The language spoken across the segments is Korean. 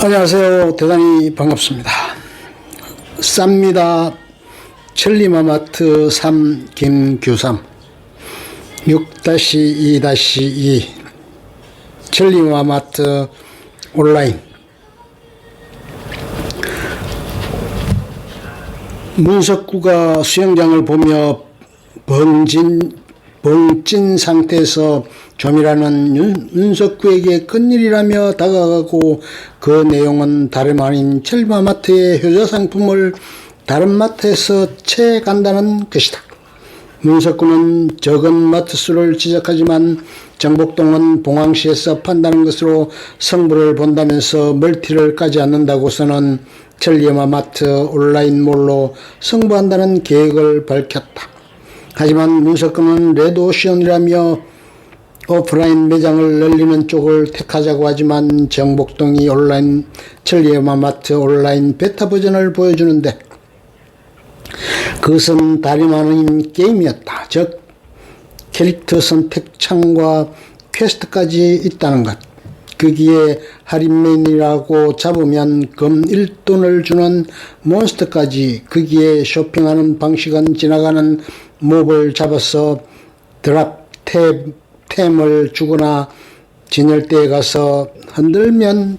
안녕하세요. 대단히 반갑습니다. 쌉니다. 천리마마트 3 김규삼 6-2-2 천리마마트 온라인. 문석구가 수영장을 보며 벙찐 상태에서 좀이라는 윤석구에게 큰일이라며 다가가고, 그 내용은 다름 아닌 천리마마트의 효자 상품을 다른 마트에서 채간다는 것이다. 문석구는 적은 마트 수를 지적하지만 정복동은 봉황시에서 판다는 것으로 성부를 본다면서 멀티를 까지 않는다고서는 천리마마트 온라인몰로 승부한다는 계획을 밝혔다. 하지만 문석구는 레드오션이라며 오프라인 매장을 늘리는 쪽을 택하자고 하지만 정복동이 온라인 천리마마트 온라인 베타 버전을 보여주는데, 그것은 다름 아닌 게임이었다. 즉 캐릭터 선택 창과 퀘스트까지 있다는 것. 거기에 할인맨이라고 잡으면 금 1돈을 주는 몬스터까지, 거기에 쇼핑하는 방식은 지나가는 몹을 잡아서 드랍 템을 주거나 진열대에 가서 흔들면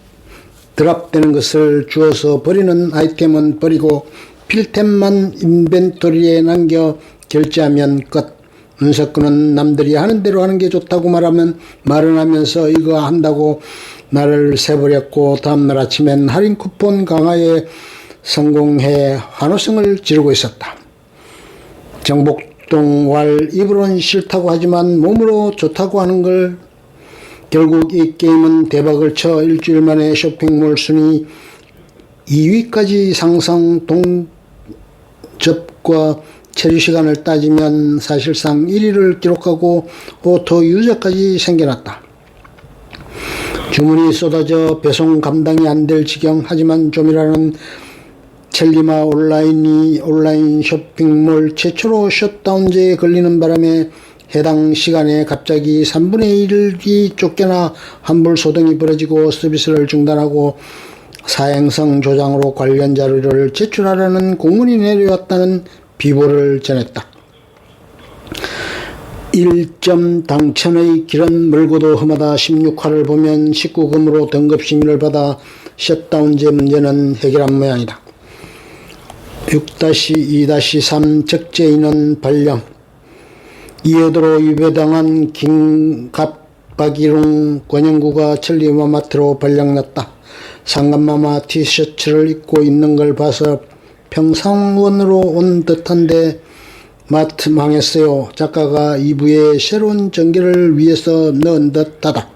드랍되는 것을 주어서 버리는 아이템은 버리고 필템만 인벤토리에 남겨 결제하면 끝. 문석구는 남들이 하는 대로 하는 게 좋다고 말은 하면서 이거 한다고 날을 새버렸고, 다음날 아침엔 할인 쿠폰 강화에 성공해 환호성을 지르고 있었다. 정복동 왈 입으로는 싫다고 하지만 몸으로 좋다고 하는 걸. 결국 이 게임은 대박을 쳐 일주일 만에 쇼핑몰 순위 2위까지 상승. 동접과 체류 시간을 따지면 사실상 1위를 기록하고 오토 유저까지 생겨났다. 주문이 쏟아져 배송 감당이 안 될 지경. 하지만 좀이라는 천리마 온라인 쇼핑몰 최초로 셧다운제에 걸리는 바람에 해당 시간에 갑자기 3분의 1이 쫓겨나 환불 소동이 벌어지고 서비스를 중단하고 사행성 조장으로 관련 자료를 제출하라는 공문이 내려왔다는 비보를 전했다. 1점 당천의 길은 멀고도 험하다 16화를 보면 19금으로 등급심의를 받아 셧다운제 문제는 해결한 모양이다. 6-2-3 적재인원 발령. 이어도로 유배당한 김갑박이룡 권영구가 천리마마트로 발령났다. 상감마마 티셔츠를 입고 있는 걸 봐서 평상원으로 온 듯한데 마트 망했어요. 작가가 2부에 새로운 전개를 위해서 넣은 듯하다.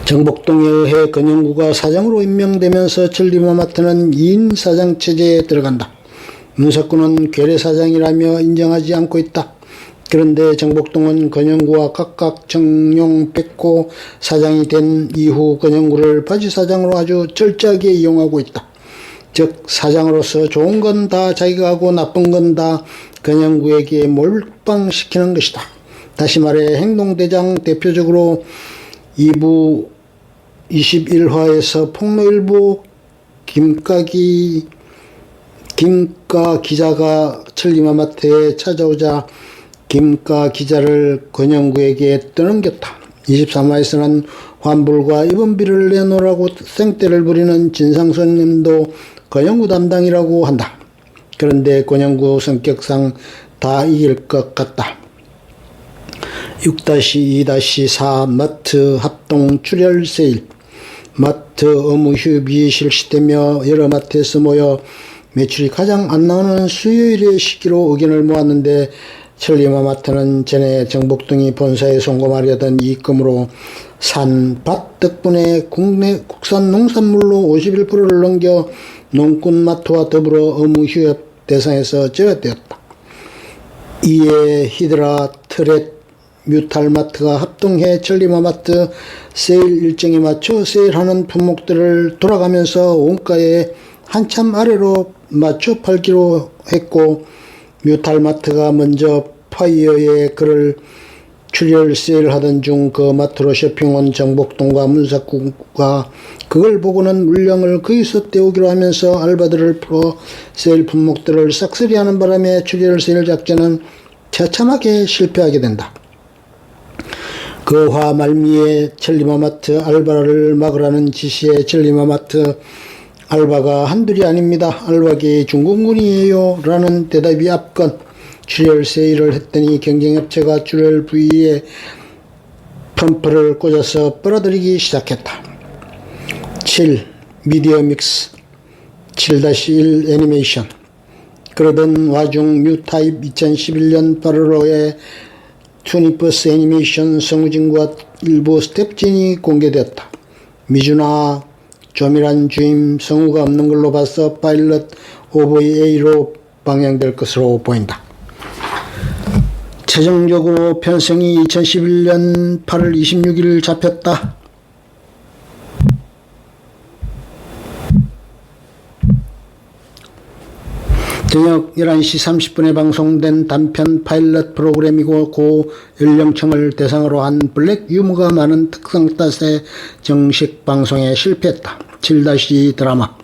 정복동에 의해 권영구가 사장으로 임명되면서 천리마마트는 2인 사장 체제에 들어간다. 문석구는 괴뢰사장이라며 인정하지 않고 있다. 그런데 정복동은 권영구와 각각 정용 뺏고 사장이 된 이후 권영구를 바지사장으로 아주 철저하게 이용하고 있다. 즉 사장으로서 좋은 건 다 자기가 하고 나쁜 건 다 권영구에게 몰빵시키는 것이다. 다시 말해 행동대장. 대표적으로 2부 21화에서 폭로일보 김가 기자가 천리마마트에 찾아오자 김가 기자를 권영구에게 떠넘겼다. 23화에서는 환불과 입원비를 내놓으라고 생떼를 부리는 진상손님도 권영구 담당이라고 한다. 그런데 권영구 성격상 다 이길 것 같다. 6-2-4 마트 합동 출혈 세일. 마트 의무 휴업이 실시되며 여러 마트에서 모여 매출이 가장 안 나오는 수요일의 시기로 의견을 모았는데, 천리마마트는 전에 정복동이 본사에 송금하려던 이익금으로 산 밭 덕분에 국산 농산물로 51%를 넘겨 농꾼마트와 더불어 의무 휴업 대상에서 제외되었다. 이에 히드라, 트렛, 뮤탈마트가 합동해 천리마마트 세일 일정에 맞춰 세일하는 품목들을 돌아가면서 원가에 한참 아래로 맞춰 팔기로 했고, 뮤탈마트가 먼저 파이어에 글을 출혈 세일하던 중 그 마트로 쇼핑 온 정복동과 문사구가 그걸 보고는 물량을 거기서 떼오기로 하면서 알바들을 풀어 세일 품목들을 싹쓸이하는 바람에 출혈 세일 작전은 처참하게 실패하게 된다. 그 화 말미에 천리마마트 알바를 막으라는 지시에 천리마마트 알바가 한둘이 아닙니다. 알바계의 중공군이에요 라는 대답이 앞건 출혈 세일을 했더니 경쟁업체가 출혈 부위에 펌프를 꽂아서 빨아들이기 시작했다. 7. 미디어 믹스 7-1 애니메이션. 그러던 와중 뉴타입 2011년 8월호에 투니버스 애니메이션 성우진과 일부 스텝진이 공개되었다. 미주나 조밀한 주임 성우가 없는 걸로 봐서 파일럿 OVA로 방영될 것으로 보인다. 최종적으로 편성이 2011년 8월 26일 잡혔다. 저녁 11시 30분에 방송된 단편 파일럿 프로그램이고 고 연령층을 대상으로 한 블랙 유머가 많은 특성 탓에 정식 방송에 실패했다. 7-2 드라마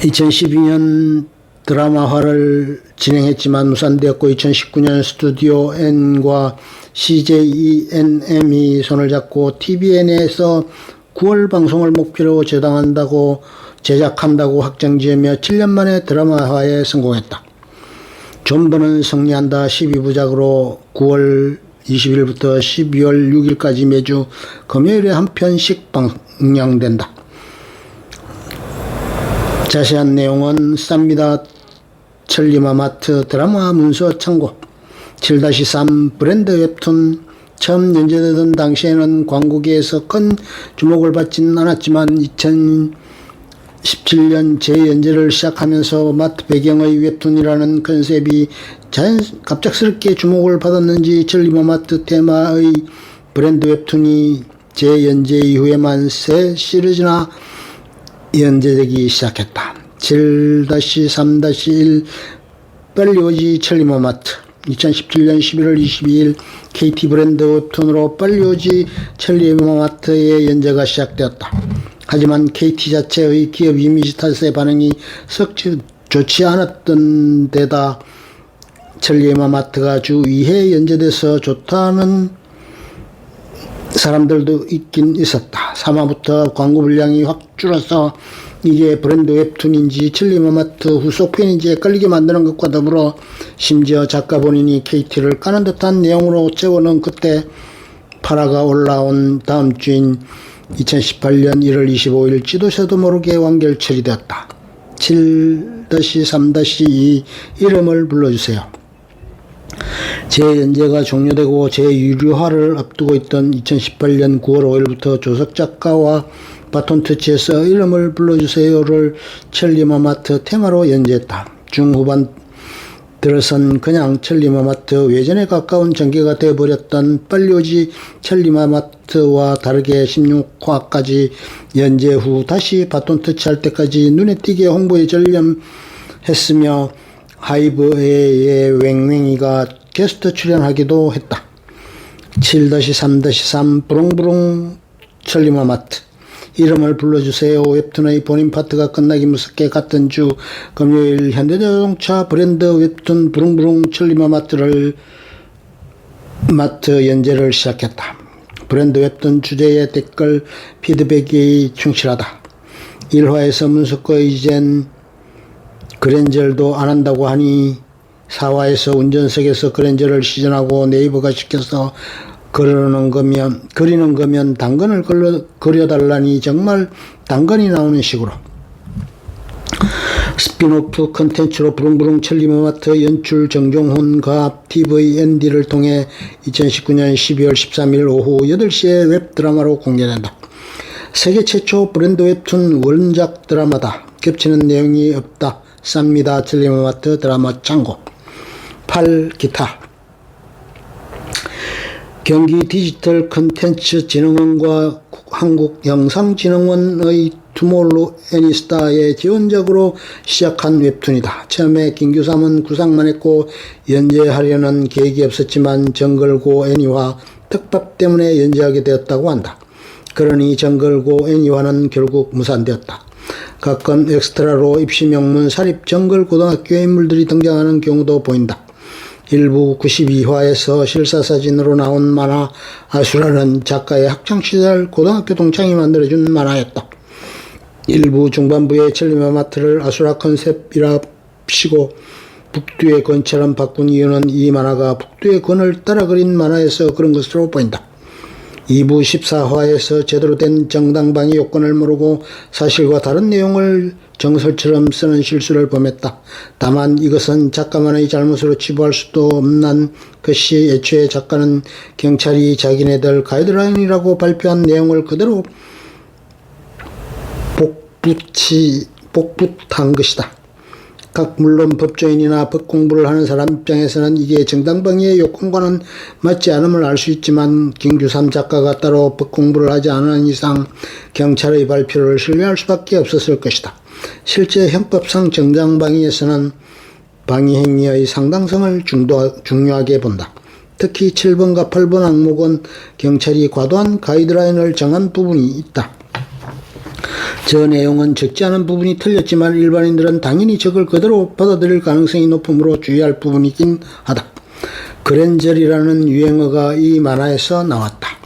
2012년 드라마화를 진행했지만 무산되었고 2019년 스튜디오 N과 CJENM이 손을 잡고 TVN에서 9월 방송을 목표로 제작한다고 확정지으며 7년 만에 드라마화에 성공했다. 존버는 승리한다 12부작으로 9월 20일부터 12월 6일까지 매주 금요일에 한 편씩 방영된다. 자세한 내용은 쌉니다. 천리마마트 드라마 문서 참고. 7-3 브랜드 웹툰. 처음 연재되던 당시에는 광고계에서 큰 주목을 받지는 않았지만 2017년 재연재를 시작하면서 마트 배경의 웹툰이라는 컨셉이 갑작스럽게 주목을 받았는지 천리마마트 테마의 브랜드 웹툰이 재연재 이후에만 새 시리즈나 연재되기 시작했다. 7-3-1 빨리 오지 천리마마트. 2017년 11월 22일 KT 브랜드 웹툰으로 빨리 오지 천리마마트의 연재가 시작되었다. 하지만 KT 자체의 기업 이미지 탓에 반응이 썩 좋지 않았던 데다 천리마마트가 주 2회 연재돼서 좋다는 사람들도 있긴 있었다. 3화부터 광고 분량이 확 줄어서 이게 브랜드 웹툰인지 천리마마트 후속편인지 헷갈리게 만드는 것과 더불어 심지어 작가 본인이 KT를 까는 듯한 내용으로 채워넣은 그때 8화가 올라온 다음 주인 2018년 1월 25일 지도자도 모르게 완결 처리되었다. 7-3-2 이름을 불러주세요. 재연재가 종료되고 재유료화를 앞두고 있던 2018년 9월 5일부터 조석 작가와 바톤 터치에서 이름을 불러주세요를 천리마마트 테마로 연재했다. 중후반 들어선 그냥 천리마마트 외전에 가까운 전개가 되어버렸던 빨리 오지 천리마마트와 다르게 16화까지 연재 후 다시 바톤 터치할 때까지 눈에 띄게 홍보에 전념했으며 하이브의 웽웽이가 게스트 출연하기도 했다. 7-3-3 부릉부릉 천리마마트. 이름을 불러주세요. 웹툰의 본인 파트가 끝나기 무섭게 같은 주 금요일 현대자동차 브랜드 웹툰 부릉부릉 천리마마트 연재를 시작했다. 브랜드 웹툰 주제의 댓글 피드백이 충실하다. 1화에서 문석거 이젠 그랜저도 안 한다고 하니 4화에서 운전석에서 그랜저를 시전하고 네이버가 시켜서 그리는 거면 당근을 그려달라니 정말 당근이 나오는 식으로. 스피노프 컨텐츠로 부릉부릉 천리마마트 연출 정종훈과 TVND를 통해 2019년 12월 13일 오후 8시에 웹드라마로 공개된다. 세계 최초 브랜드 웹툰 원작 드라마다. 겹치는 내용이 없다. 쌉니다. 천리마마트 드라마 참고. 8. 기타. 경기 디지털 컨텐츠 진흥원과 한국영상진흥원의 투모로우 애니스타의 지원작으로 시작한 웹툰이다. 처음에 김규삼은 구상만 했고 연재하려는 계획이 없었지만 정글고 애니화 특밥 때문에 연재하게 되었다고 한다. 그러니 정글고 애니화는 결국 무산되었다. 가끔 엑스트라로 입시 명문 사립 정글고등학교의 인물들이 등장하는 경우도 보인다. 일부 92화에서 실사사진으로 나온 만화 아수라는 작가의 학창시절 고등학교 동창이 만들어준 만화였다. 일부 중반부에 첼리마마트를 아수라 컨셉이라 치고 북두의 권처럼 바꾼 이유는 이 만화가 북두의 권을 따라 그린 만화에서 그런 것으로 보인다. 2부 14화에서 제대로 된 정당방위 요건을 모르고 사실과 다른 내용을 정설처럼 쓰는 실수를 범했다. 다만 이것은 작가만의 잘못으로 치부할 수도 없는 것이 애초에 작가는 경찰이 자기네들 가이드라인이라고 발표한 내용을 그대로 복붙한 것이다. 물론 법조인이나 법공부를 하는 사람 입장에서는 이게 정당방위의 요건과는 맞지 않음을 알 수 있지만 김규삼 작가가 따로 법공부를 하지 않은 이상 경찰의 발표를 신뢰할 수밖에 없었을 것이다. 실제 형법상 정당방위에서는 방위행위의 상당성을 중요하게 본다. 특히 7번과 8번 항목은 경찰이 과도한 가이드라인을 정한 부분이 있다. 저 내용은 적지 않은 부분이 틀렸지만 일반인들은 당연히 저걸 그대로 받아들일 가능성이 높으므로 주의할 부분이긴 하다. 그랜절이라는 유행어가 이 만화에서 나왔다.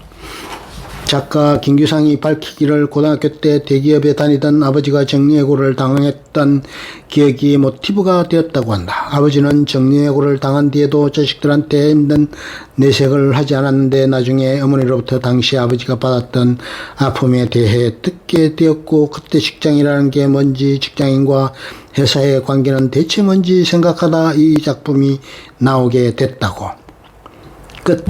작가 김규상이 밝히기를 고등학교 때 대기업에 다니던 아버지가 정리해고를 당했던 기억이 모티브가 되었다고 한다. 아버지는 정리해고를 당한 뒤에도 자식들한테 힘든 내색을 하지 않았는데 나중에 어머니로부터 당시 아버지가 받았던 아픔에 대해 듣게 되었고 그때 직장이라는 게 뭔지 직장인과 회사의 관계는 대체 뭔지 생각하다 이 작품이 나오게 됐다고. 끝.